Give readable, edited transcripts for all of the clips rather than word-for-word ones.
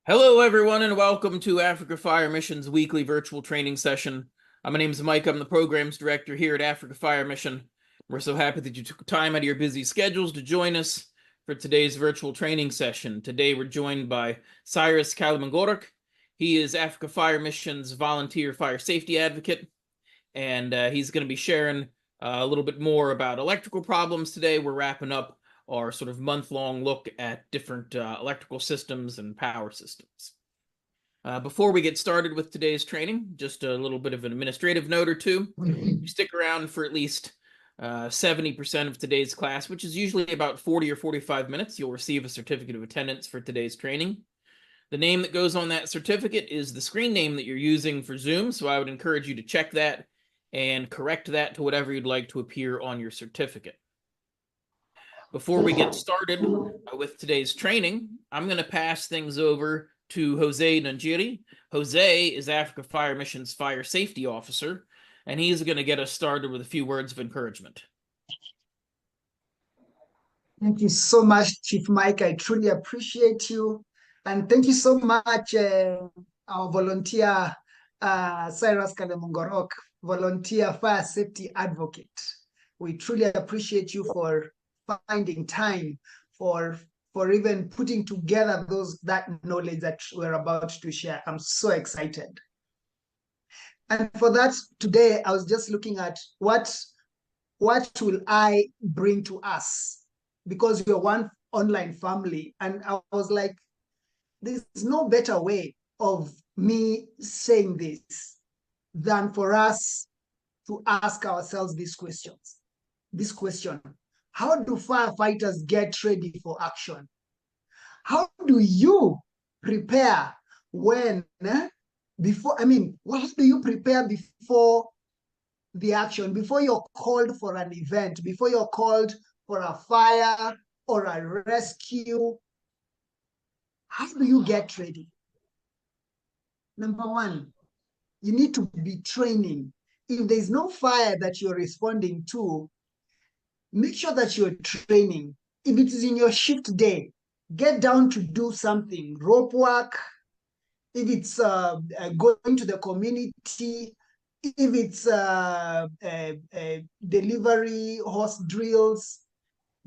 Hello, everyone, and welcome to Africa Fire Mission's weekly virtual training session. My name is Mike. I'm the programs director here at Africa Fire Mission. We're so happy that you took time out of your busy schedules to join us for today's virtual training session. Today, we're joined by Cyrus Kalemungorok. He is Africa Fire Mission's volunteer fire safety advocate, and he's going to be sharing a little bit more about electrical problems today. We're wrapping up our sort of month-long look at different electrical systems and power systems. Before we get started with today's training, just a little bit of an administrative note or two. You stick around for at least 70% of today's class, which is usually about 40 or 45 minutes. You'll receive a certificate of attendance for today's training. The name that goes on that certificate is the screen name that you're using for Zoom, so I would encourage you to check that and correct that to whatever you'd like to appear on your certificate. Before we get started with today's training, I'm going to pass things over to Jose Nanjiri. Jose is Africa Fire Mission's Fire Safety Officer, and he's going to get us started with a few words of encouragement. Thank you so much, Chief Mike. I truly appreciate you. And thank you so much, our volunteer, Cyrus Kalemungorok, volunteer fire safety advocate. We truly appreciate you for finding time for even putting together that knowledge that we're about to share. I'm so excited. And for that, today I was just looking at what will I bring to us, because we're one online family. And I was like, there's no better way of me saying this than for us to ask ourselves these questions. This question: how do firefighters get ready for action? How do you prepare what do you prepare before the action, before you're called for an event, before you're called for a fire or a rescue? How do you get ready? Number one, you need to be training. If there's no fire that you're responding to, make sure that you're training. If it is in your shift day, get down to do something, rope work. If it's going to the community, if it's delivery, horse drills,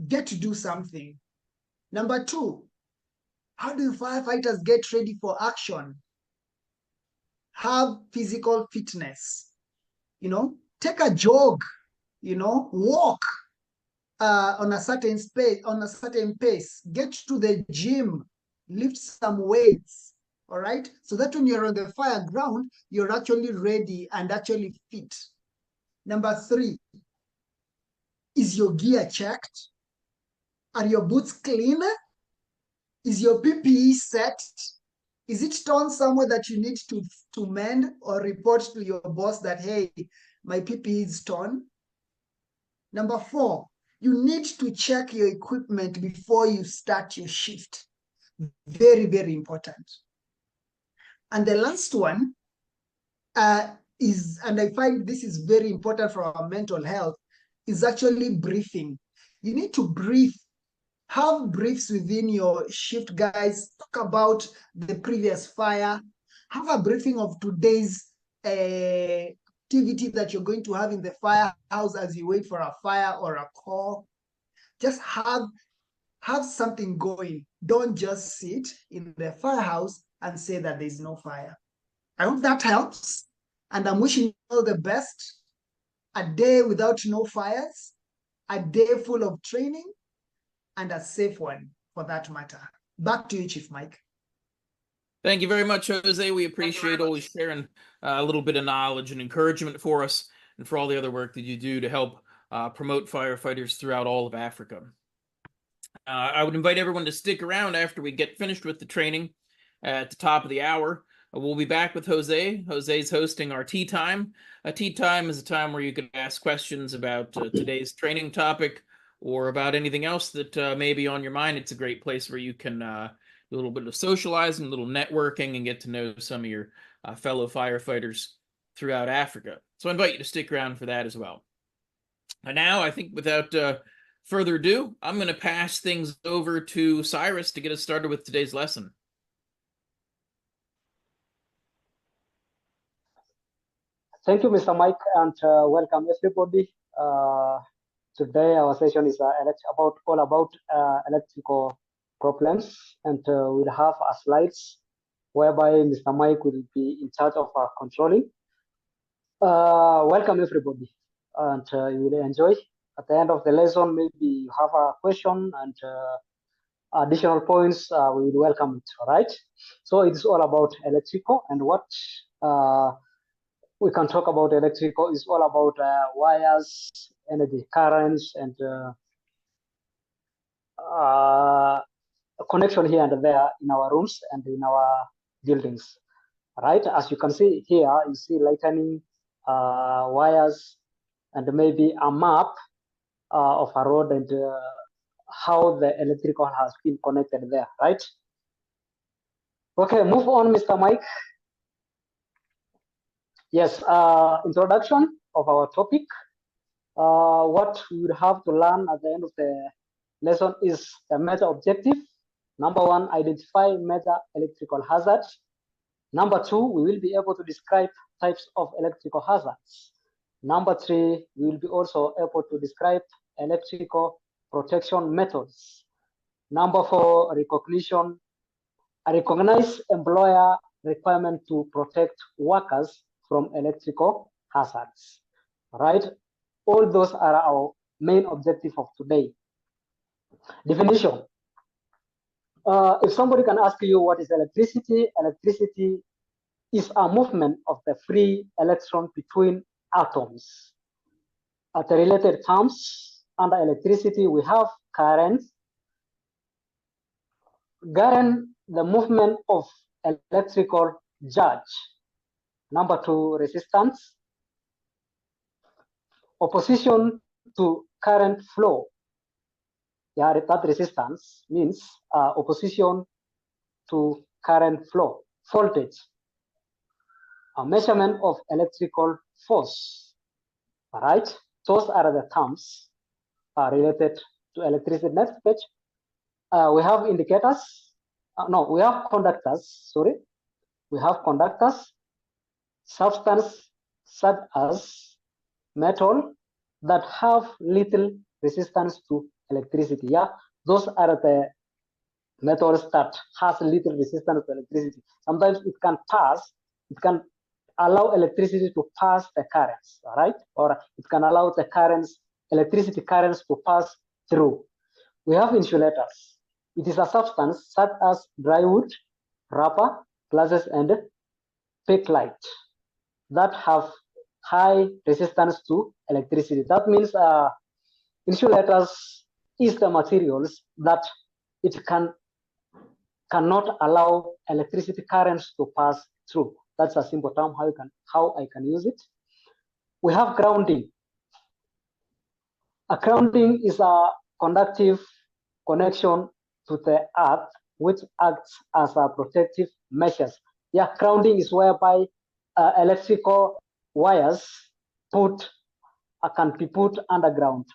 get to do something. Number two, how do firefighters get ready for action? Have physical fitness, take a jog, walk on a certain pace, get to the gym, lift some weights, all right? So that when you're on the fire ground, you're actually ready and actually fit. Number three, is your gear checked? Are your boots clean? Is your PPE set? Is it torn somewhere that you need to mend or report to your boss that, hey, my PPE is torn? Number four, you need to check your equipment before you start your shift. Very, very important. And the last one is, and I find this is very important for our mental health, is actually briefing. You need to brief. Have briefs within your shift, guys. Talk about the previous fire. Have a briefing of today's activity that you're going to have in the firehouse as you wait for a fire or a call. Just have something going. Don't just sit in the firehouse and say that there's no fire. I hope that helps. And I'm wishing you all the best. A day without no fires, a day full of training, and a safe one for that matter. Back to you, Chief Mike. Thank you very much, Jose. We appreciate always sharing a little bit of knowledge and encouragement for us and for all the other work that you do to help promote firefighters throughout all of Africa. I would invite everyone to stick around after we get finished with the training at the top of the hour. We'll be back with Jose. Jose's hosting our tea time. Tea time is a time where you can ask questions about today's training topic or about anything else that may be on your mind. It's a great place where you can do a little bit of socializing, a little networking, and get to know some of your fellow firefighters throughout Africa. So I invite you to stick around for that as well. And now, I think without further ado, I'm going to pass things over to Cyrus to get us started with today's lesson. Thank you, Mr. Mike, and welcome everybody. Today our session is all about electrical problems, and we'll have slides whereby Mr. Mike will be in charge of controlling. Welcome everybody, and you will enjoy. At the end of the lesson, maybe you have a question and additional points. We will welcome it. All right. So it is all about electrical, and what we can talk about electrical is all about wires, energy currents, and connection here and there in our rooms and in our buildings. Right, as you can see here, you see lightning, wires, and maybe a map of a road and how the electrical has been connected there. Right. Okay, move on, Mr. Mike. Yes, introduction of our topic. What we would have to learn at the end of the lesson is the major objective. Number one, identify major electrical hazards. Number two, we will be able to describe types of electrical hazards. Number three, we will be also able to describe electrical protection methods. Number four, recognition. A recognized employer requirement to protect workers from electrical hazards. Right? All those are our main objective of today. Definition. If somebody can ask you what is electricity, electricity is a movement of the free electron between atoms. At the related terms, under electricity, we have current. Current, the movement of electrical charge. Number two, resistance. Opposition to current flow. Yeah, that resistance means opposition to current flow. Voltage. A measurement of electrical force. All right, those are the terms related to electricity. Next page. We have indicators. We have conductors. Sorry, we have conductors. Substance such as metal that have little resistance to electricity. Yeah, those are the metals that has little resistance to electricity. Sometimes it can pass. It can allow electricity to pass the currents. All right, or it can allow the currents, electricity currents, to pass through. We have insulators. It is a substance such as drywood, rubber, glasses, and bakelite that have high resistance to electricity. That means insulators is the materials that it cannot allow electricity currents to pass through. That's a simple term how I can use it. We have grounding. A grounding is a conductive connection to the earth which acts as a protective measures. Yeah, grounding is whereby electrical wires can be put underground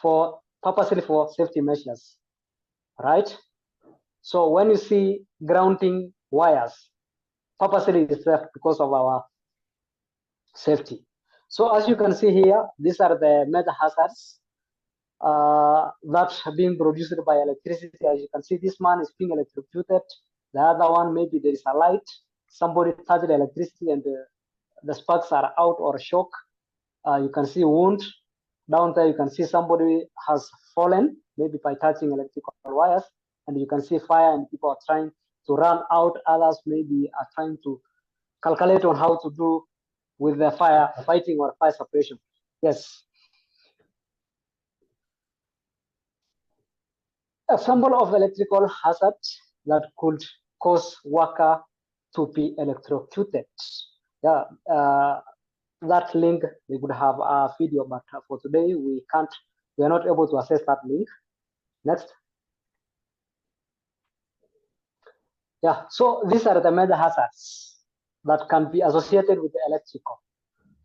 for purposely for safety measures, right? So when you see grounding wires, purposely it's there because of our safety. So as you can see here, these are the major hazards that are being produced by electricity. As you can see, this man is being electrocuted. The other one, maybe there is a light. Somebody touched the electricity and the sparks are out or shock. You can see wound down there. You can see somebody has fallen, maybe by touching electrical wires. And you can see fire and people are trying to run out. Others maybe are trying to calculate on how to do with the fire fighting or fire suppression. Yes. A symbol of electrical hazard that could cause worker to be electrocuted. Yeah, that link, we could have a video, but for today we are not able to access that link. Next. Yeah, so these are the major hazards that can be associated with the electrical.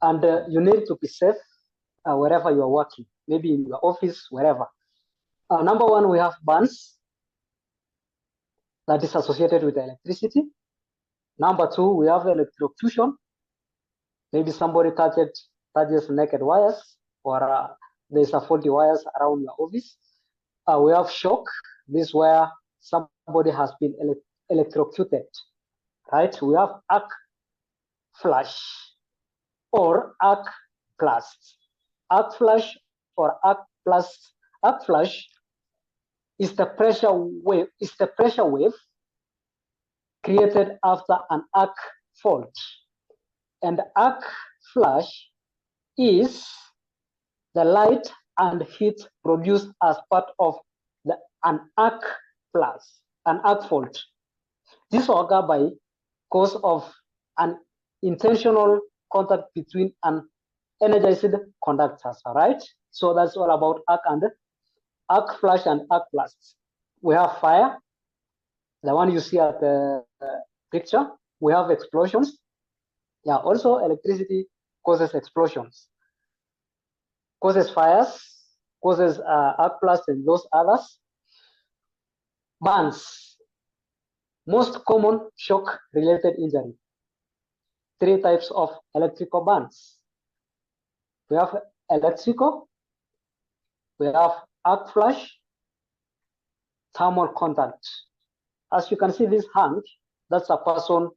And you need to be safe wherever you are working, maybe in your office, wherever. Number one, we have burns that is associated with electricity. Number two, we have electrocution. Maybe somebody touches naked wires, or there's a faulty wires around your office. We have shock. This is where somebody has been electrocuted, right? We have arc flash or arc blast. Arc flash or arc blast. Arc flash is the pressure wave created after an arc fault, and arc flash is the light and heat produced as part of an arc fault. This occurs by cause of an intentional contact between an energized conductors. All right. So that's all about arc flash and arc blast. We have fire, the one you see at the picture. We have explosions. Yeah. Also, electricity causes explosions, causes fires, causes arc blast and those others. Burns. Most common shock-related injury. 3 types of electrical burns. We have electrical, we have arc flash, thermal contact. As you can see this hand, that's a person,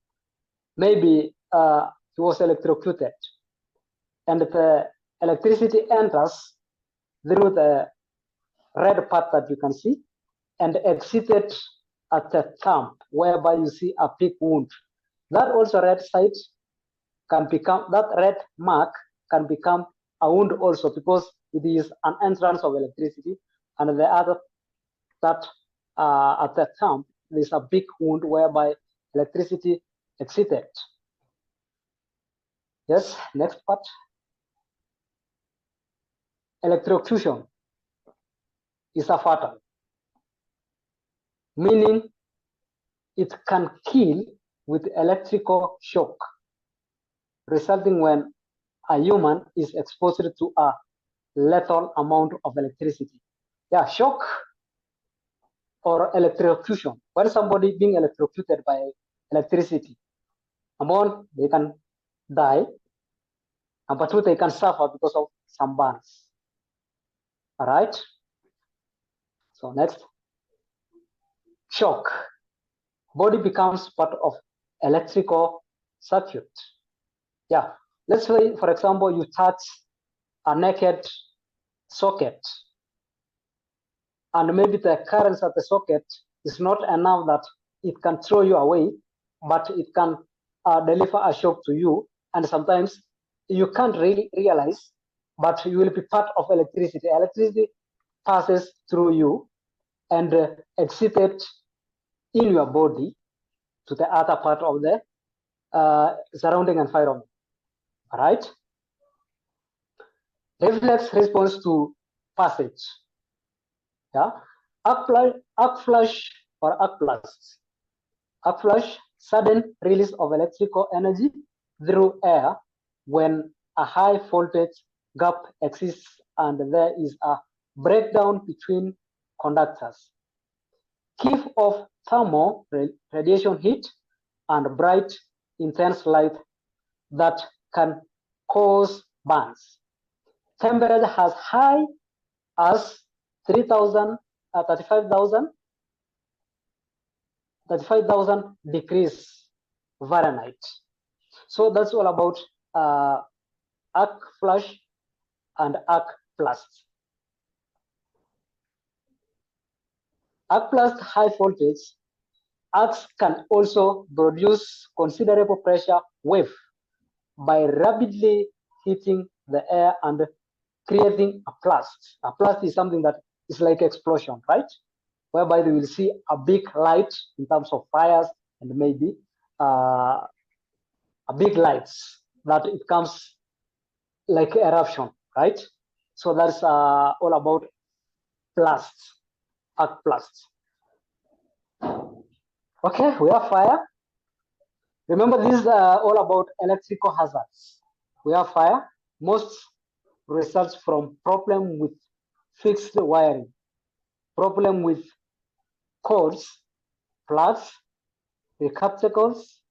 maybe he was electrocuted, and the electricity enters through the red part that you can see and exited at the thumb, whereby you see a big wound. That also red site can become, that red mark can become a wound also, because it is an entrance of electricity, and the other, that at the thumb, there's a big wound whereby electricity exited. Yes, next part. Electrocution is a fatal, meaning it can kill with electrical shock, resulting when a human is exposed to a lethal amount of electricity. Yeah, shock or electrocution. When somebody being electrocuted by electricity, number one, they can die. Number two, they can suffer because of some burns. All right. So next, shock. Body becomes part of electrical circuit. Yeah. Let's say, for example, you touch a naked socket, and maybe the currents at the socket is not enough that it can throw you away, but it can deliver a shock to you. And sometimes you can't really realize, but you will be part of electricity. Electricity passes through you and excited in your body to the other part of the surrounding environment. All right. Reflex response to passage. Yeah. Arc flash or arc blast. Arc flash, sudden release of electrical energy through air when a high voltage gap exists and there is a breakdown between conductors. Give of thermal radiation heat and bright intense light that can cause burns. Temperature as high as 35,000 degrees Fahrenheit. So that's all about arc flash and arc blast. Arc blast high voltage arcs can also produce considerable pressure wave by rapidly heating the air and creating a blast. A blast is something that is like explosion, right? Whereby you will see a big light in terms of fires and maybe a big lights that it comes like eruption, right? So that's all about blasts, arc blasts. Okay, we have fire. Remember, this is all about electrical hazards. We have fire. Most results from problem with fixed wiring, problem with cords, plugs, receptacles,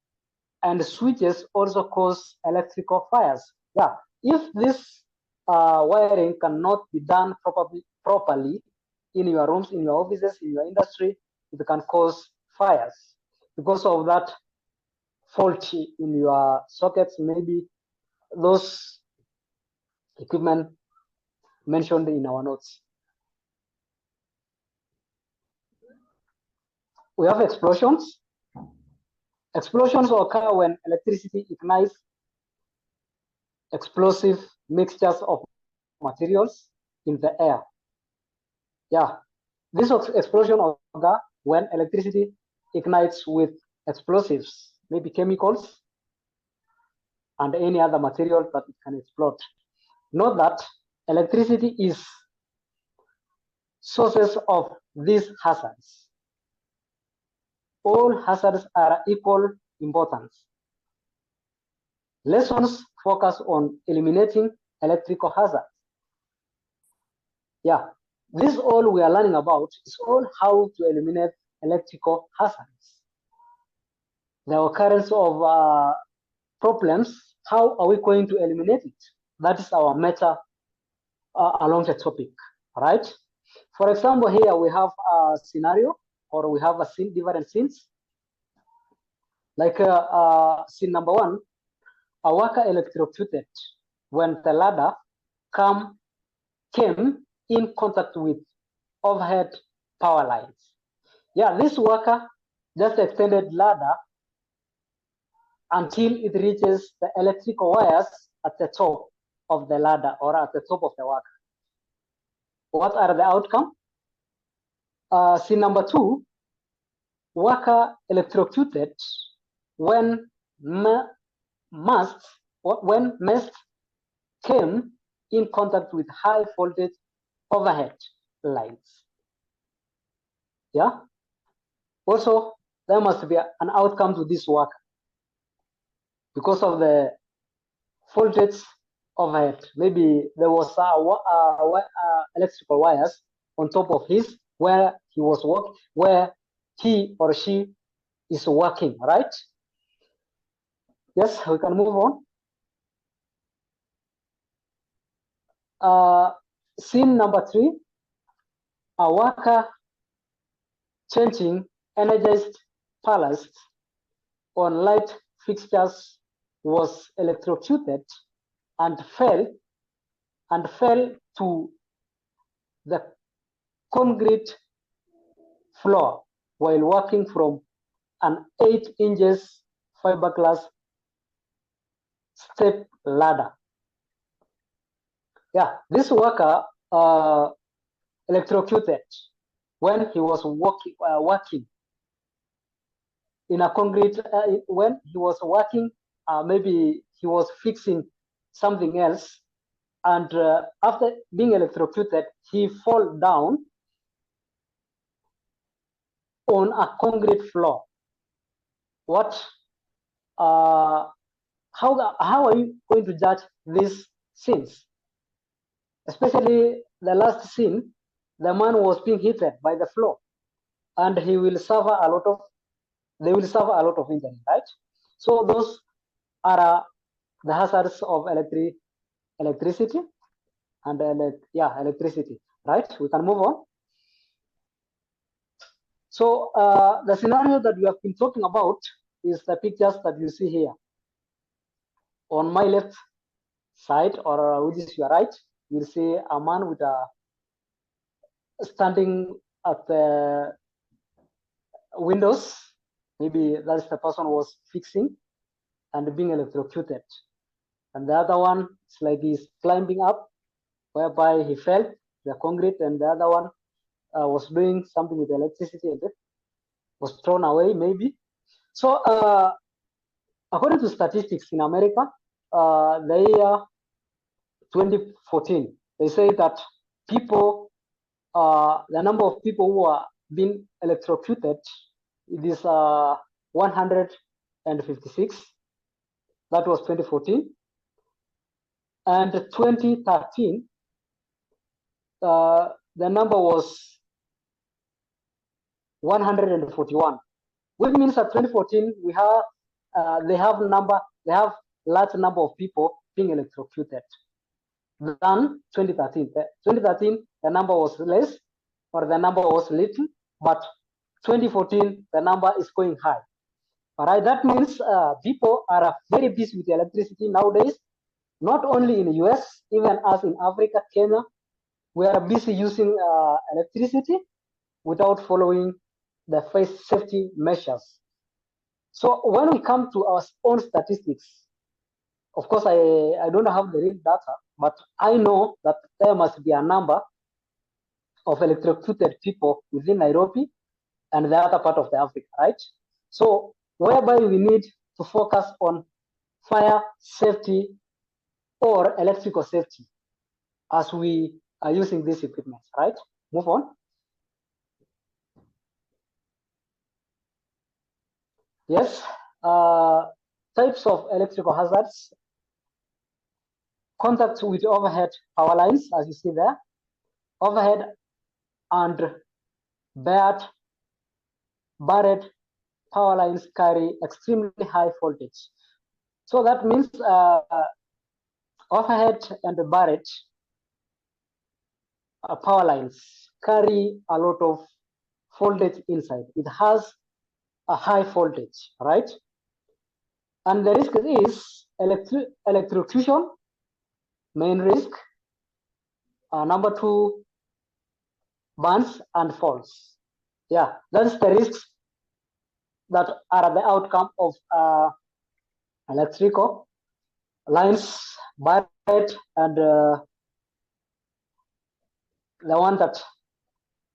and switches also cause electrical fires. Yeah, if this wiring cannot be done properly in your rooms, in your offices, in your industry, it can cause fires because of that fault in your sockets, maybe those equipment mentioned in our notes. We have explosions. Explosions occur when electricity ignites explosive mixtures of materials in the air. Yeah, this explosion occur when electricity ignites with explosives, maybe chemicals and any other material that it can explode. Note that electricity is sources of these hazards. All hazards are equal importance. Lessons focus on eliminating electrical hazards. Yeah, this all we are learning about is all how to eliminate electrical hazards. The occurrence of problems, how are we going to eliminate it? That is our meta along the topic, right? For example, here we have a scenario, or we have a scene, different scenes. Like scene number 1, a worker electrocuted when the ladder came in contact with overhead power lines. Yeah, this worker just extended ladder until it reaches the electrical wires at the top of the ladder or at the top of the worker. What are the outcome? Scene number 2, worker electrocuted when mast came in contact with high voltage overhead lines. Yeah. Also, there must be an outcome to this work because of the voltage overhead. Maybe there was electrical wires on top of his where he was working, where he or she is working, right? Yes, we can move on. Scene number 3, a worker changing energized ballast on light fixtures was electrocuted and fell to the concrete floor while working from an 8 inches fiberglass step ladder. Yeah, this worker electrocuted when he was working in a concrete, when he was working, maybe he was fixing something else, and after being electrocuted, he fall down on a concrete floor. What? How are you going to judge these scenes? Especially the last scene, the man was being hit by the floor, and he will suffer a lot of. They will suffer a lot of injury, right? So those are the hazards of electricity and electricity, right? We can move on. So the scenario that we have been talking about is the pictures that you see here. On my left side, or which is your right, you'll see a man with a standing at the windows. Maybe that's the person was fixing and being electrocuted. And the other one is like he's climbing up, whereby he fell the concrete, and the other one was doing something with electricity and it was thrown away, maybe. So according to statistics in America, the year 2014, they say that people, the number of people who are being electrocuted, it is 156. That was 2014. And 2013, the number was 141, which means that 2014 we have they have large number of people being electrocuted than 2013. 2013, the number was less, or the number was little, but 2014, the number is going high. All right, that means people are very busy with electricity nowadays, not only in the US, even as in Africa, Kenya, we are busy using electricity without following the safety measures. So when we come to our own statistics, of course, I don't have the real data, but I know that there must be a number of electrocuted people within Nairobi and the other part of the Africa, right? So whereby we need to focus on fire safety or electrical safety as we are using these equipment, right? Move on. Yes, types of electrical hazards. Contact with overhead power lines, as you see there. Overhead and buried power lines carry extremely high voltage. So that means overhead and buried power lines carry a lot of voltage inside. It has a high voltage, right? And the risk is electrocution, main risk. Number two, burns and falls. Yeah, that's the risks that are the outcome of electrical lines, buried, and the one that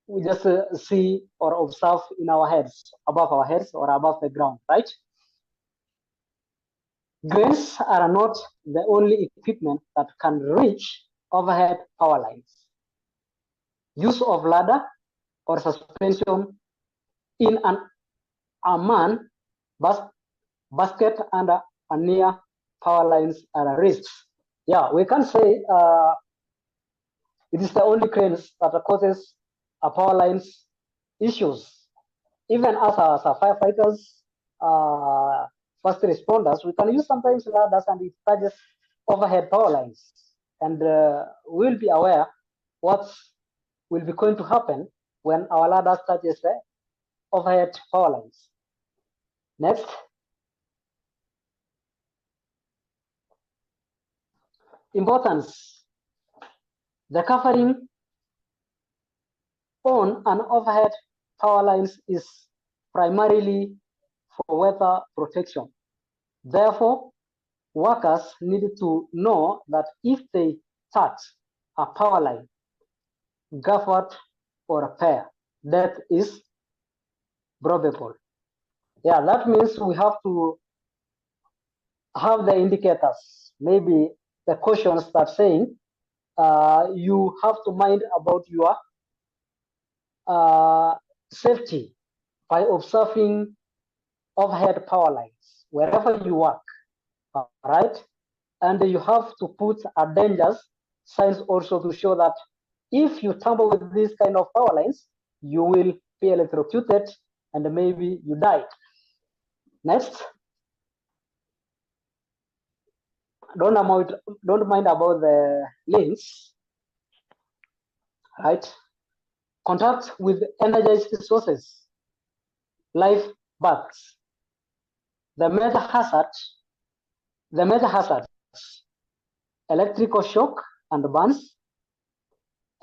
we just see or observe in our heads, above our heads or above the ground, right? Cranes are not the only equipment that can reach overhead power lines. Use of ladder or suspension in an unmanned basket under a near power lines are risks. Yeah, we can say it is the only cranes that causes a power lines issues. Even as firefighters, first responders, we can use sometimes ladders and it touches overhead power lines. And we'll be aware what will be going to happen when our ladders touches the overhead power lines. Next. Importance. The covering on and overhead power lines is primarily for weather protection. Therefore, workers need to know that if they touch a power line, covered or repair, that is probable. Yeah, that means we have to have the indicators, maybe the cautions that saying you have to mind about your safety by observing overhead power lines wherever you work, right? And you have to put a dangers signs also to show that if you tamper with this kind of power lines, you will be electrocuted and maybe you die. Next. Don't mind about the links, right? Contact with energized sources, live births. The major hazards, electrical shock and burns.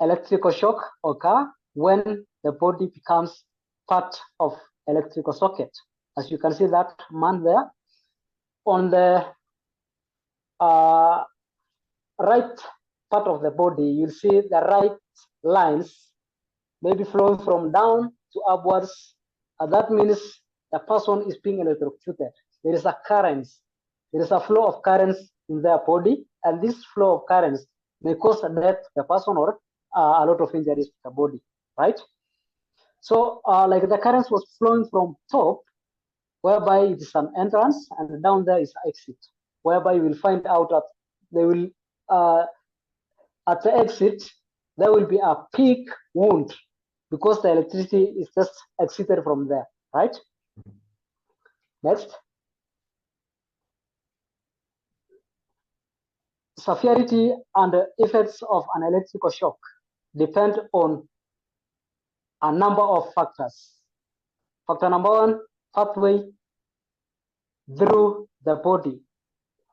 Electrical shock occur when the body becomes part of electrical socket. As you can see that man there on the right part of the body, you'll see the right lines maybe flowing from down to upwards. That means the person is being electrocuted. There is a current, there is a flow of currents in their body, and this flow of currents may cause death to the person or a lot of injuries to the body, right? So like the currents was flowing from top, whereby it is an entrance, and down there is exit, whereby you will find out that they will, at the exit, there will be a peak wound because the electricity is just exited from there, right? Next. severity and the effects of an electrical shock depend on a number of factors. Factor number one, pathway through the body.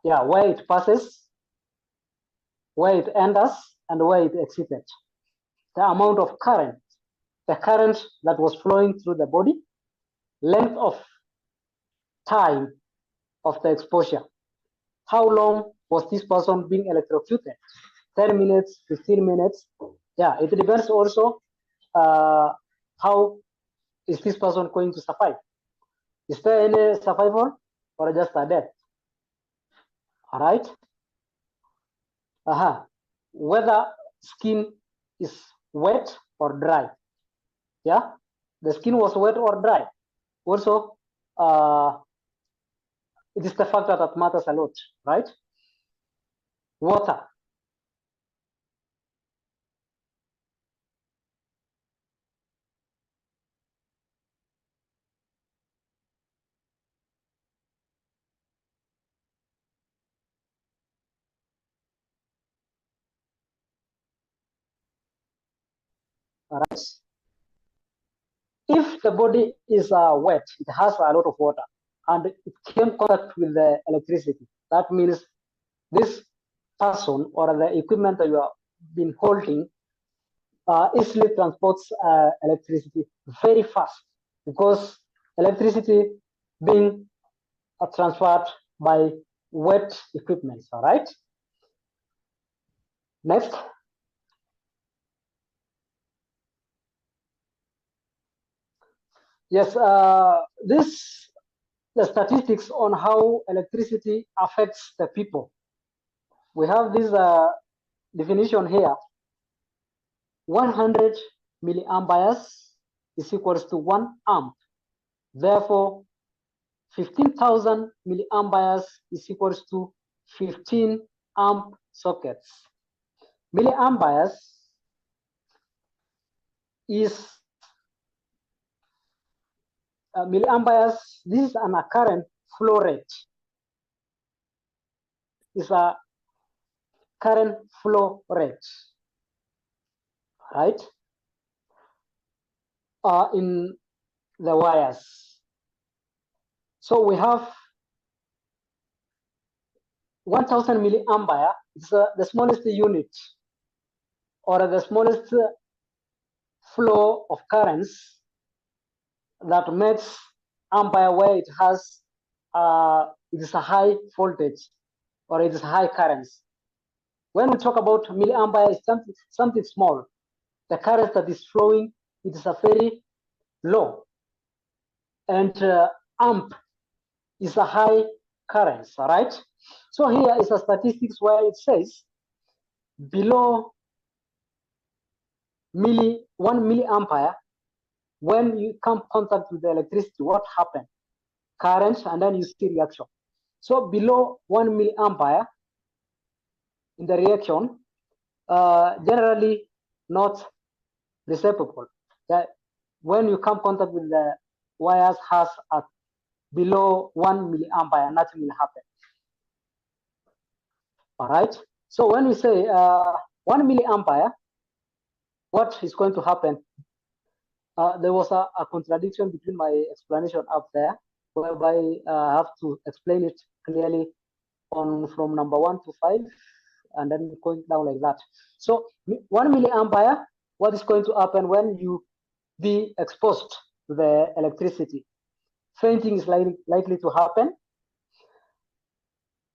Yeah, where it passes, where it enters, and where it exits. The amount of current, the current that was flowing through the body, length of time of the exposure. How long was this person being electrocuted? 10 minutes, 15 minutes. Yeah, it depends also how is this person going to survive. Is there any survival or just a death? All right. Whether skin is wet or dry. Yeah, the skin was wet or dry. Also, it is the factor that matters a lot, right? Water. All right. If the body is wet, it has a lot of water, and it came contact with the electricity. That means this person or the equipment that you have been holding easily transports electricity very fast, because electricity being transferred by wet equipment. All right. Next. Yes, the statistics on how electricity affects the people. We have this definition here. 100 milliamperes is equals to 1 amp. Therefore, 15,000 milliamperes is equals to 15 amp sockets. Milliamperes is milliamperes. This is an current flow rate. Is a current flow rate, right? In the wires. So we have 1000 milliampere. It's the smallest unit or the smallest flow of currents that makes ampere where it has it is a high voltage or it is high currents. When we talk about milliampere, it's something small. The current that is flowing, it is a very low, and amp is a high currents. All right. So here is a statistics where it says below 1 milliampere, when you come contact with the electricity, what happened? Current, and then you see reaction. So below 1 milliampere in the reaction, generally not reciprocal. That when you come contact with the wires has at below 1 milliampere, nothing will happen. All right. So when we say 1 milliampere, what is going to happen? There was a contradiction between my explanation up there, whereby I have to explain it clearly from number 1 to 5, and then going down like that. So 1 milliampere, what is going to happen when you be exposed to the electricity? Fainting is likely to happen.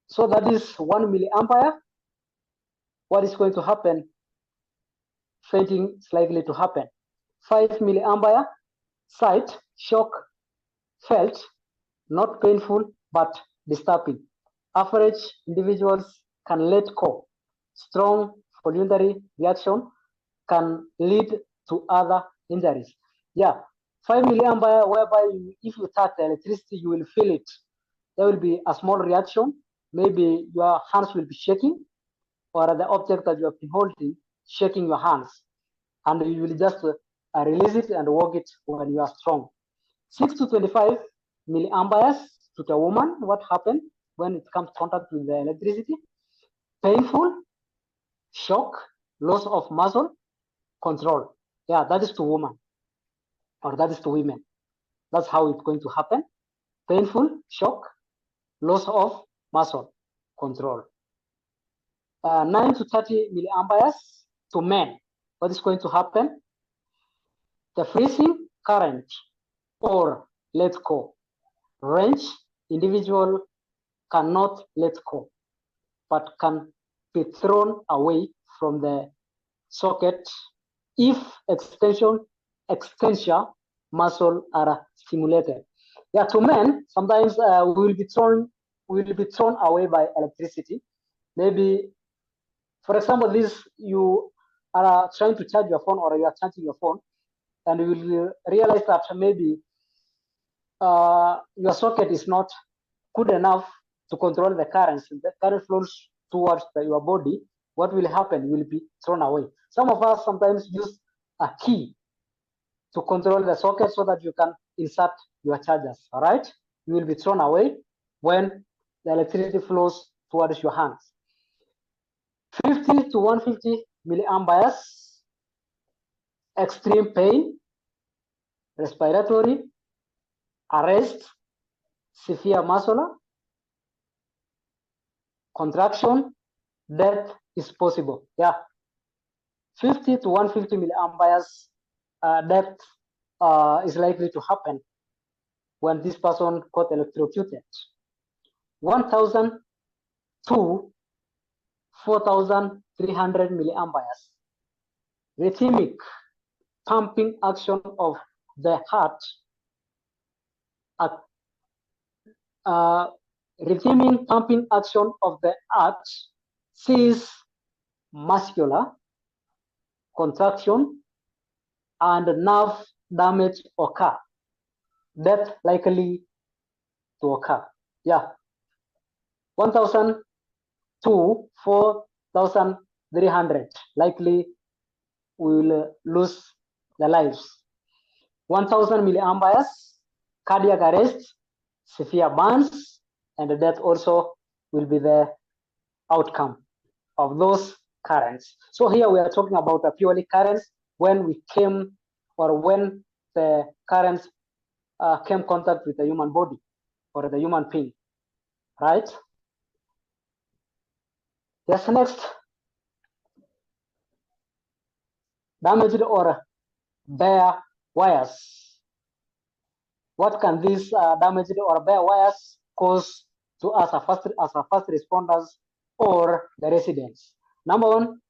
So that is 1 milliampere. What is going to happen? Fainting is likely to happen. 5 milliampere, sight, shock, felt, not painful, but disturbing. Average individuals can let go. Strong voluntary reaction can lead to other injuries. Yeah, 5 milliampere, whereby if you touch the electricity, you will feel it. There will be a small reaction. Maybe your hands will be shaking, or the object that you have been holding shaking your hands, and you will just release it and walk it when you are strong. 6 to 25 milliamperes to the woman. What happened when it comes contact with the electricity? painful, shock, loss of muscle, control. Yeah, that is to women, or that is to women. That's how it's going to happen. Painful, shock, loss of muscle, control. 9 to 30 milliamperes to men. What is going to happen? The freezing current or let go. Range, individual cannot let go, but can be thrown away from the socket if extension muscle are stimulated. Yeah, to men, sometimes we will be thrown away by electricity. Maybe, for example, you are trying to charge your phone, or you are charging your phone, and you will realize that maybe your socket is not good enough to control the currents. The current flows towards your body. What will happen? You will be thrown away. Some of us sometimes use a key to control the socket so that you can insert your chargers. All right, you will be thrown away when the electricity flows towards your hands. 50 to 150 milliamperes, extreme pain, respiratory, arrest, severe muscular contraction, death is possible. Yeah, 50 to 150 milliamperes, death is likely to happen when this person got electrocuted. 1,000 to 4,300 milliamperes, rhythmic pumping action of the heart, rhythmic pumping action of the heart sees muscular contraction and nerve damage occur. Death likely to occur. Yeah, 1,000 to 4,300 likely will lose their lives. 1,000 milliamperes, cardiac arrest, severe burns, and death also will be the outcome of those currents. So here we are talking about a purely currents when the currents came contact with the human body or the human being, right? Yes, next. Damaged or bare wires. What can these damaged or bare wires cause to us as first responders or the residents? Number one,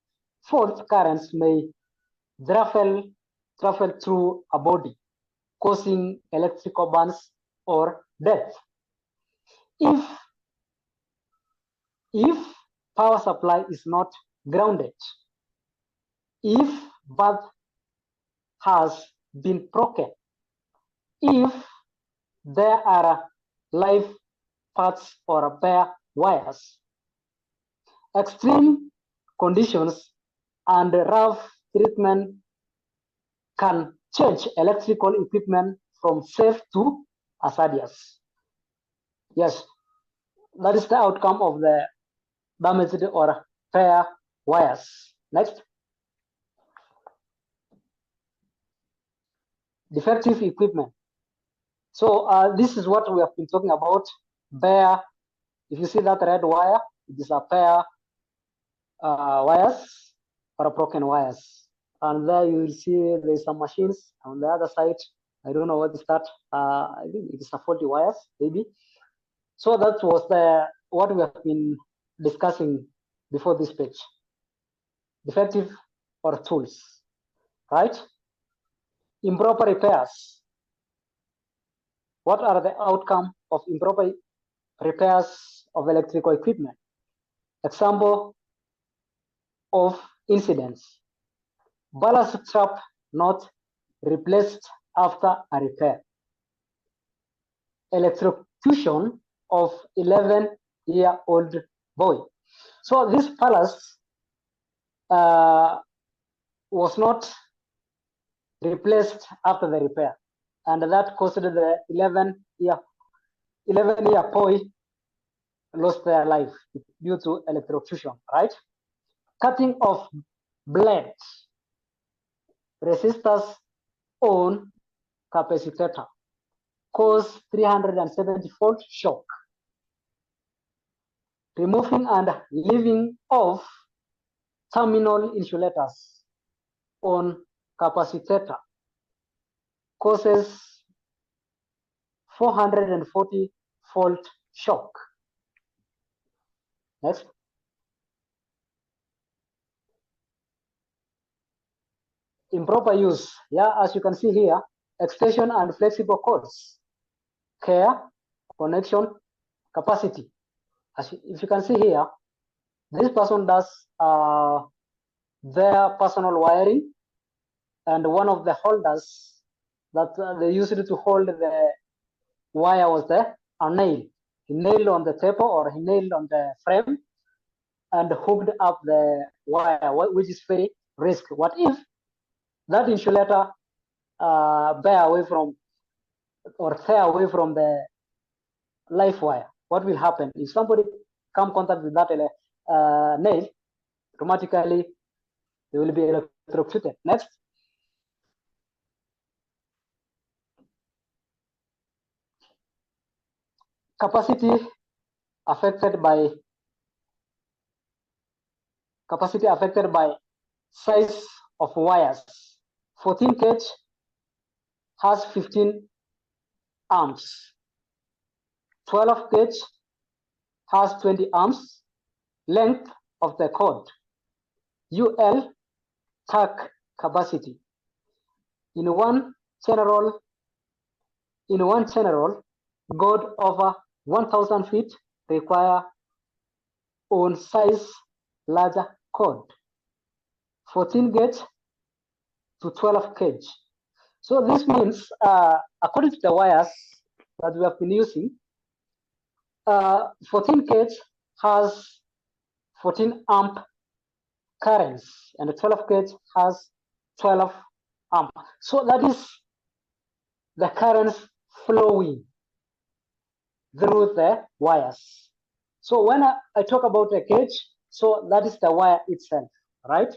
fault currents may travel through a body, causing electrical burns or death. If power supply is not grounded, if bulb has been broken, if there are live parts or bare wires, extreme conditions and rough treatment can change electrical equipment from safe to hazardous. Yes, that is the outcome of the damaged or bare wires. Next. Defective equipment. So this is what we have been talking about. Bare, if you see that red wire, it is a bare wires or broken wires. And there you will see there's some machines on the other side. I don't know what is that. I think it is a faulty wires, maybe. So that was what we have been discussing before this page. Defective or tools, right? Improper repairs. What are the outcome of improper repairs of electrical equipment? Example of incidents. Ballast trap not replaced after a repair. Electrocution of 11-year-old boy. So this ballast was not replaced after the repair, and that caused the 11-year boy lost their life due to electrocution, right? Cutting of blades, resistors on capacitor, cause 370 volt shock. Removing and leaving off terminal insulators on capacitor causes 440 volt shock. Next. Improper use, yeah, as you can see here, extension and flexible cords, care, connection, capacity. If you can see here, this person does their personal wiring, and one of the holders that they used to hold the wire was there, a nail. He nailed on the table or he nailed on the frame and hooked up the wire, which is very risk. What if that insulator bear away from or tear away from the live wire? What will happen if somebody come contact with that nail? Automatically, they will be electrocuted. Next. Capacity affected by size of wires. 14 gauge has 15 amps. 12 gauge has 20 amps. Length of the cord. UL tag capacity. In one general, cord over 1,000 feet require on size larger cord. 14 gauge to 12 gauge. So this means, according to the wires that we have been using, 14 gauge has 14 amp currents, and the 12 gauge has 12 amp. So that is the currents flowing through the wires. So when I talk about a gauge, so that is the wire itself, right?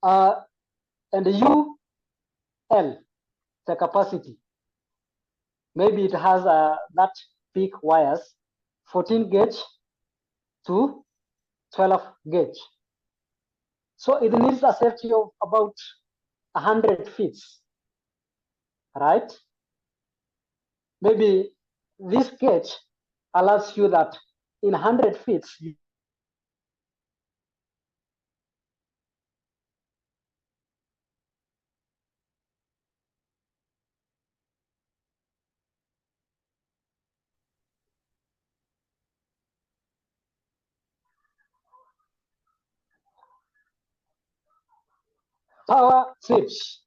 And UL, the capacity. Maybe it has that big wires, 14 gauge to 12 gauge. So it needs a safety of about 100 feet, right? Maybe this gauge allows you that in 100 feet, power trips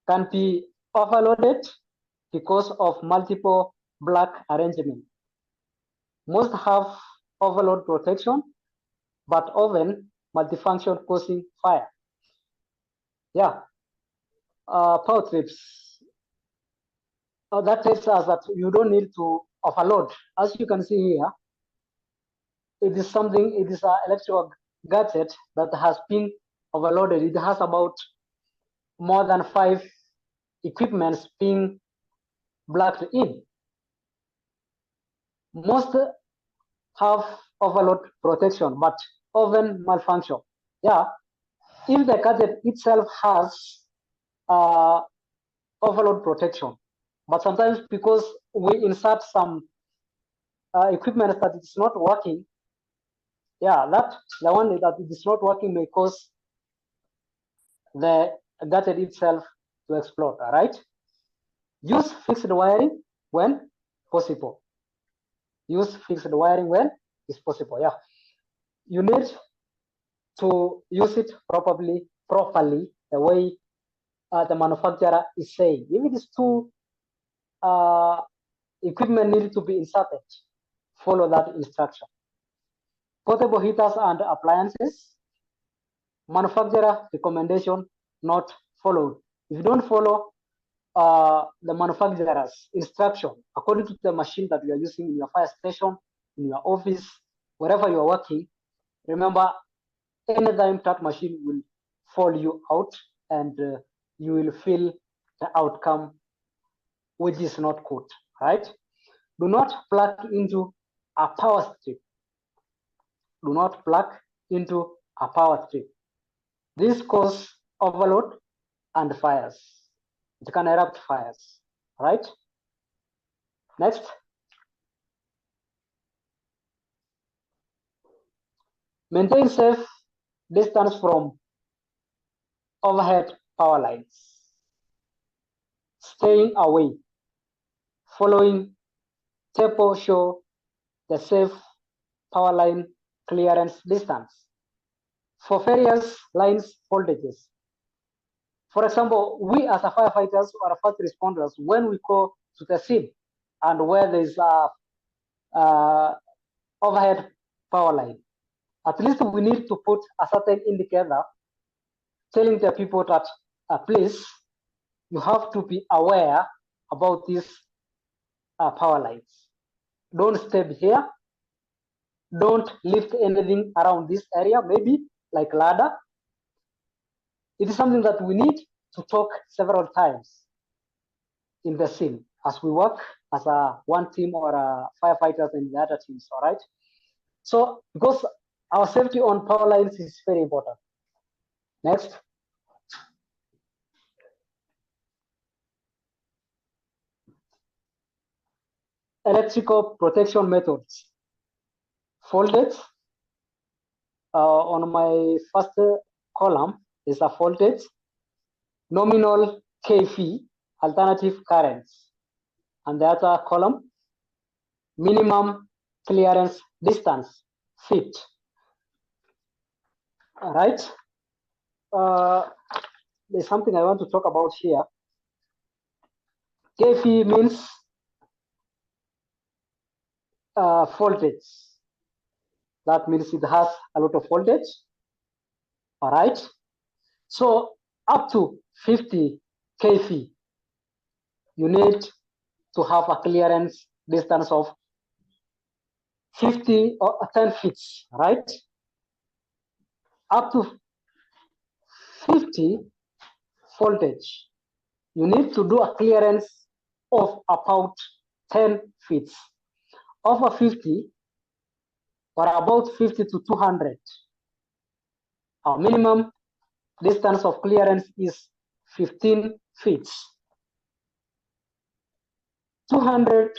can be overloaded because of multiple black arrangement. Most have overload protection, but often multifunction causing fire. Yeah, power trips. That tells us that you don't need to overload. As you can see here, it is an electrical gadget that has been overloaded. It has about more than 5 equipments being plugged in. Most have overload protection, but often malfunction. Yeah, if the gadget itself has overload protection, but sometimes because we insert some equipment that it's not working, yeah, the one that it is not working may cause the gadget itself to explode. All right. Use fixed wiring when possible. Use fixed wiring when is possible. Yeah, you need to use it properly the way the manufacturer is saying. If it is too equipment needed to be inserted, follow that instruction. Portable heaters and appliances, manufacturer recommendation not followed. If you don't follow the manufacturer's instruction according to the machine that you are using in your fire station, in your office, wherever you are working. Remember, anytime that machine will fall you out, and you will feel the outcome, which is not good, right? Do not plug into a power strip. Do not plug into a power strip. This causes overload and fires. It can erupt fires, right? Next. Maintain safe distance from overhead power lines. Staying away. Following table show the safe power line clearance distance for various lines voltages. For example, we as a firefighters or first responders, when we go to the scene and where there is a overhead power line, at least we need to put a certain indicator telling the people that please, you have to be aware about these power lines. Don't step here. Don't lift anything around this area, maybe like ladder. It is something that we need to talk several times in the scene as we work as a one team or firefighters in the other teams, all right? So because our safety on power lines is very important. Next. Electrical protection methods. Voltage. On my first column is a voltage, nominal kV, alternative currents. And the other column, minimum clearance distance, feet. All right. There's something I want to talk about here. kV means voltage. That means it has a lot of voltage. All right. So up to 50 kV, you need to have a clearance distance of 50 or 10 feet, right? Up to 50 voltage, you need to do a clearance of about 10 feet. Over 50 or about 50 to 200. Our minimum distance of clearance is 15 feet. 200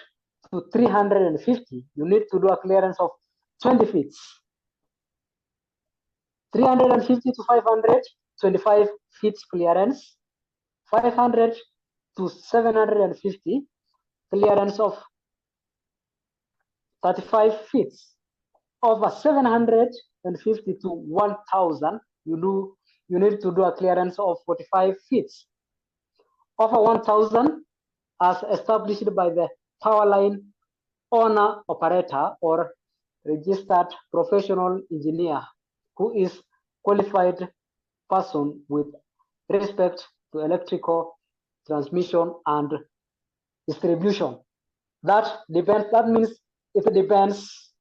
to 350, you need to do a clearance of 20 feet. 350 to 500, 25 feet clearance. 500 to 750, clearance of 35 feet. Over 750 to 1000, you need to do a clearance of 45 feet. Over 1000, as established by the power line owner operator or registered professional engineer, who is qualified person with respect to electrical transmission and distribution. That depends. That means it depends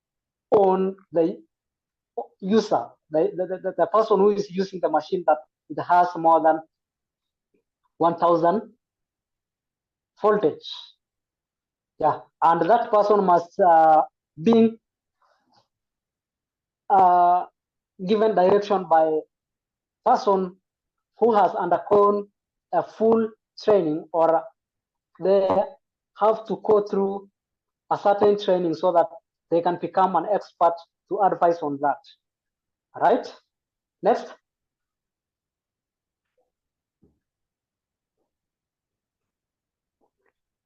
on the user, the person who is using the machine, that it has more than 1000 voltage. Yeah, and that person must be given direction by person who has undergone a full training, or they have to go through a certain training so that they can become an expert to advise on that. All right, next.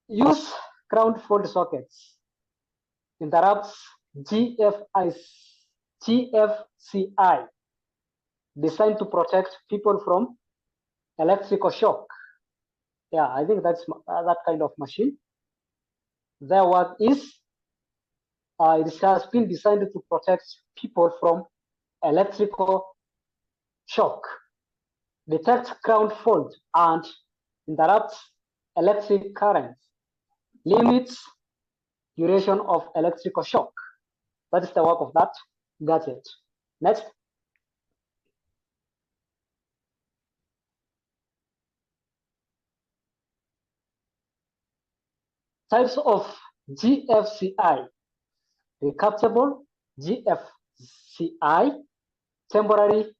Use ground fault sockets. Interrupts GFCI, designed to protect people from electrical shock. Yeah, I think that's that kind of machine. Their work is, it has been designed to protect people from electrical shock, detect ground fault, and interrupt electric currents, limits duration of electrical shock. That is the work of that gadget. Next. Types of GFCI: recaptable GFCI, temporary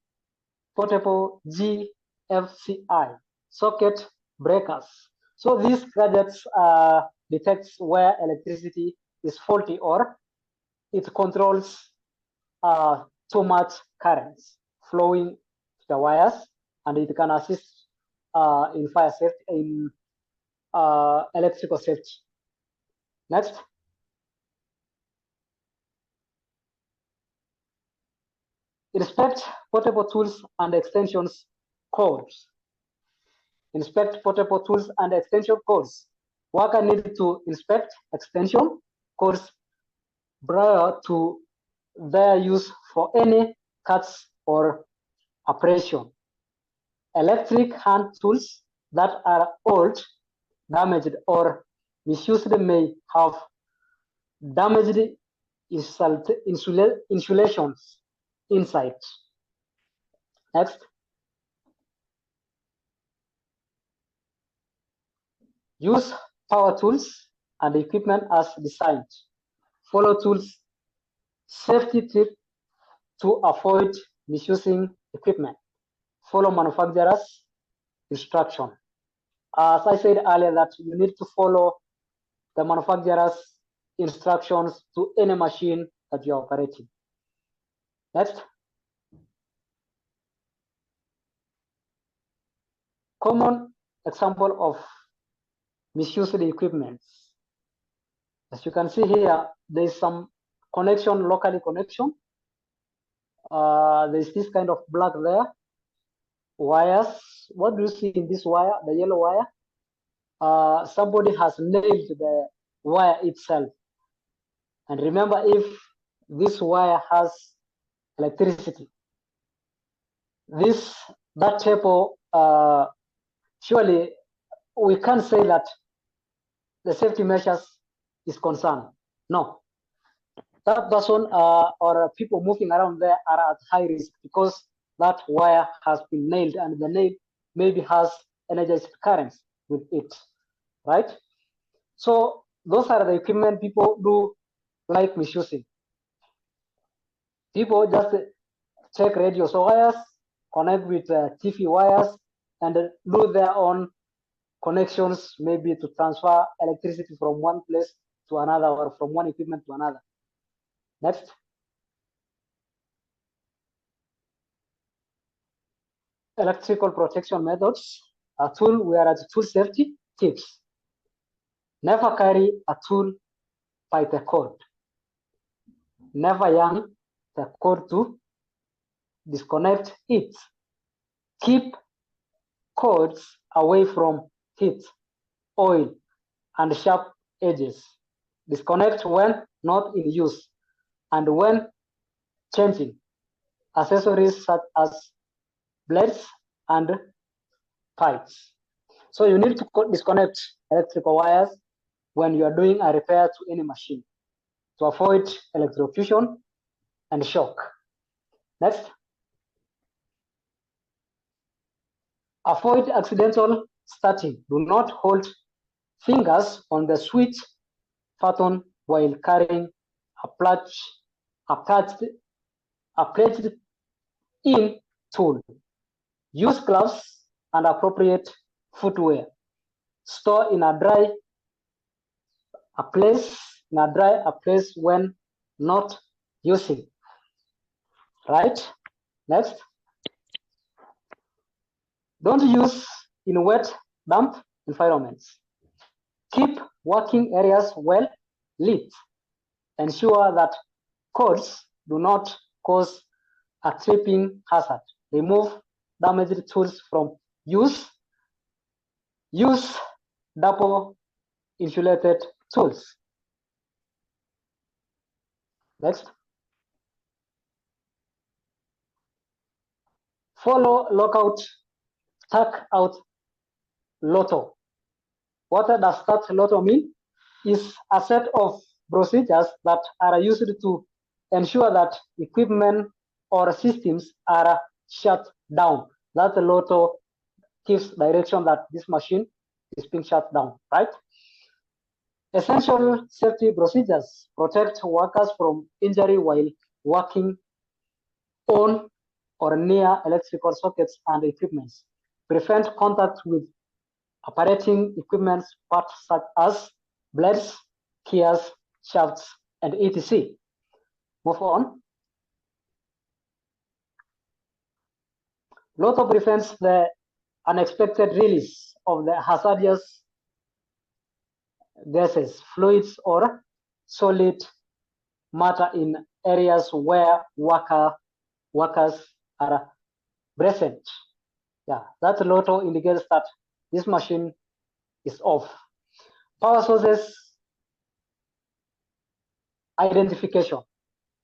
portable GFCI, socket breakers. So these gadgets detects where electricity is faulty or it controls too much currents flowing to the wires, and it can assist in fire safety, in electrical safety. Next. Inspect portable tools and extensions codes. Inspect portable tools and extension codes. Worker needs to inspect extension codes prior to their use for any cuts or abrasion. Electric hand tools that are old, damaged, or misused may have damaged insulations inside. Next. Use power tools and equipment as designed. Follow tools safety tips to avoid misusing equipment. Follow manufacturer's instruction. As I said earlier, that you need to follow the manufacturer's instructions to any machine that you're operating. Next. Common example of misused equipment. As you can see here, there is some connection, locally connection. There's this kind of black there. Wires. What do you see in this wire, the yellow wire? Somebody has nailed the wire itself. And remember, if this wire has electricity, that table, surely we can't say that the safety measures is concerned. No, that person or people moving around there are at high risk because that wire has been nailed and the nail maybe has energized currents with it, right? So those are the equipment people do like misusing. People just check radio wires, connect with TV wires, and do their own connections, maybe to transfer electricity from one place to another or from one equipment to another. Next. Electrical protection methods. A tool, we are at tool safety tips. Never carry a tool by the cord. Never yank the cord to disconnect it. Keep cords away from heat, oil, and sharp edges. Disconnect when not in use and when changing. Accessories such as blades and pipes. So you need to disconnect electrical wires when you are doing a repair to any machine to avoid electrocution and shock. Next. Avoid accidental starting. Do not hold fingers on the switch button while carrying a plugged in tool. Use gloves and appropriate footwear. Store in a dry place when not using. Right? Next. Don't use in wet, damp environments. Keep working areas well lit. Ensure that cords do not cause a tripping hazard. Remove damaged tools from use. Use double insulated tools. Next. Follow lockout, tuck out lotto. What does that lotto mean? Is a set of procedures that are used to ensure that equipment or systems are shut down. That lotto gives direction that this machine is being shut down, right? Essential safety procedures protect workers from injury while working on or near electrical sockets and equipments. Prevent contact with operating equipment parts such as blades, gears, shafts, and etc. Move on. Lotto prevents the unexpected release of the hazardous gases, fluids, or solid matter in areas where workers are present. Yeah, that lotto indicates that this machine is off. Power sources identification.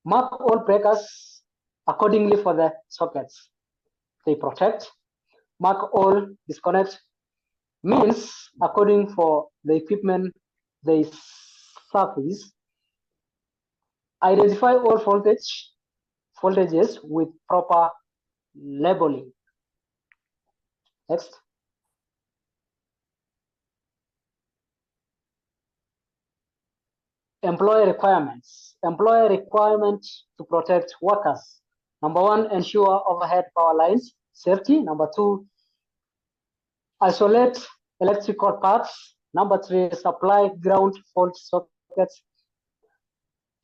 Mark all breakers accordingly for the sockets. They protect. Mark all disconnect means according for the equipment they service. Identify all voltages with proper labeling. Next. Employer requirements. Employer requirements to protect workers. Number one, ensure overhead power lines safety. Number two, isolate electrical parts. Number three, supply ground fault sockets.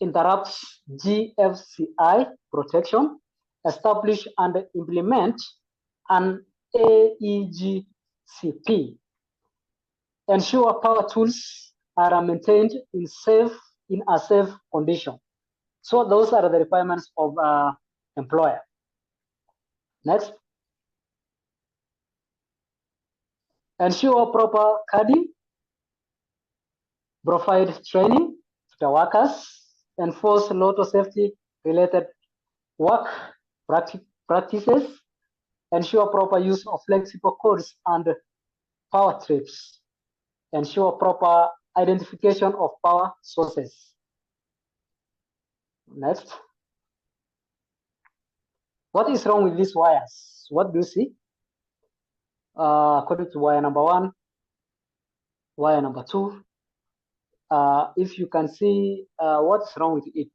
Interrupts GFCI protection. Establish and implement an AEGCP. Ensure power tools are maintained in a safe condition. So those are the requirements of employer. Next. Ensure proper carding, provide training to the workers, enforce lotto safety related work practices, ensure proper use of flexible codes and power trips, ensure proper identification of power sources. Next. What is wrong with these wires? What do you see? According to wire number one, wire number two, if you can see what's wrong with it.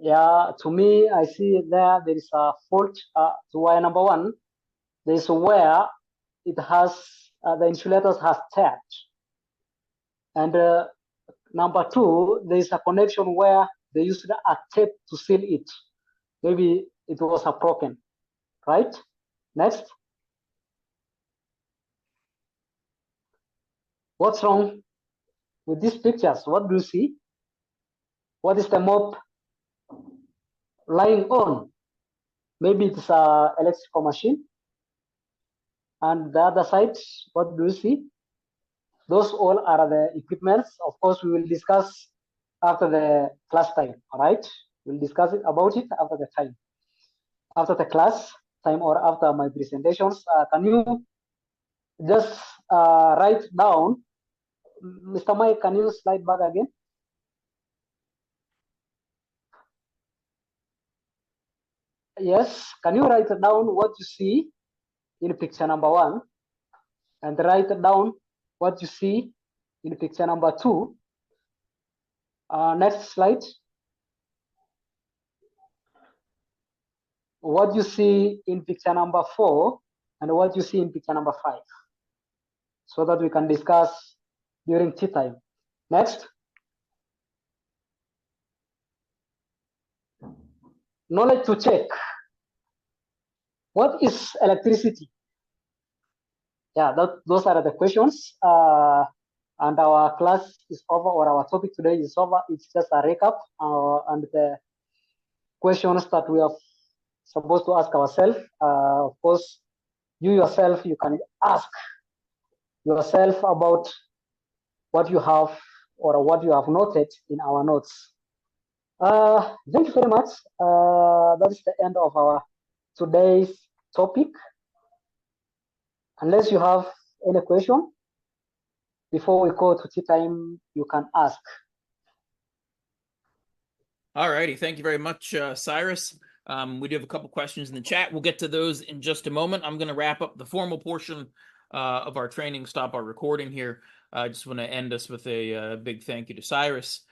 Yeah, to me, I see there is a fault to wire number one. There is where it has, the insulators has teared. And number two, there is a connection where they used a tape to seal it. Maybe it was a broken, right? Next. What's wrong with these pictures? What do you see? What is the mop lying on? Maybe it's a electrical machine. And the other side, what do you see? Those all are the equipments. Of course, we will discuss after the class time, all right? We'll discuss about it after the time. After the class time or after my presentations, can you just write down, Mr. Mike, can you slide back again? Yes, can you write down what you see in picture number one and write down what you see in picture number two? Next slide. What you see in picture number four and what you see in picture number five, so that we can discuss during tea time. Next. Knowledge to check. What is electricity? Yeah, those are the questions. And our class is over, or our topic today is over. It's just a recap and the questions that we are supposed to ask ourselves. Of course, you yourself, you can ask yourself about what you have or what you have noted in our notes. Thank you very much. That is the end of our today's topic. Unless you have any question before we go to tea time, you can ask. All righty. Thank you very much, Cyrus. We do have a couple questions in the chat. We'll get to those in just a moment. I'm going to wrap up the formal portion of our training, stop our recording here. I just want to end us with a big thank you to Cyrus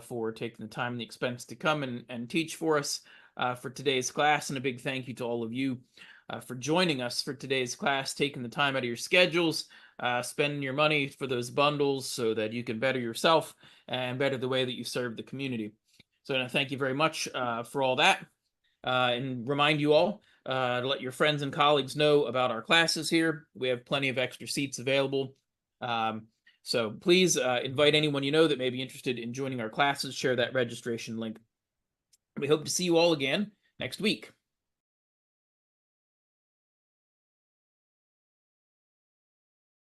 for taking the time and the expense to come and teach for us for today's class. And a big thank you to all of you for joining us for today's class, taking the time out of your schedules, spending your money for those bundles so that you can better yourself and better the way that you serve the community. So thank you very much for all that. And remind you all to let your friends and colleagues know about our classes here. We have plenty of extra seats available. So please invite anyone you know that may be interested in joining our classes. Share that registration link. We hope to see you all again next week.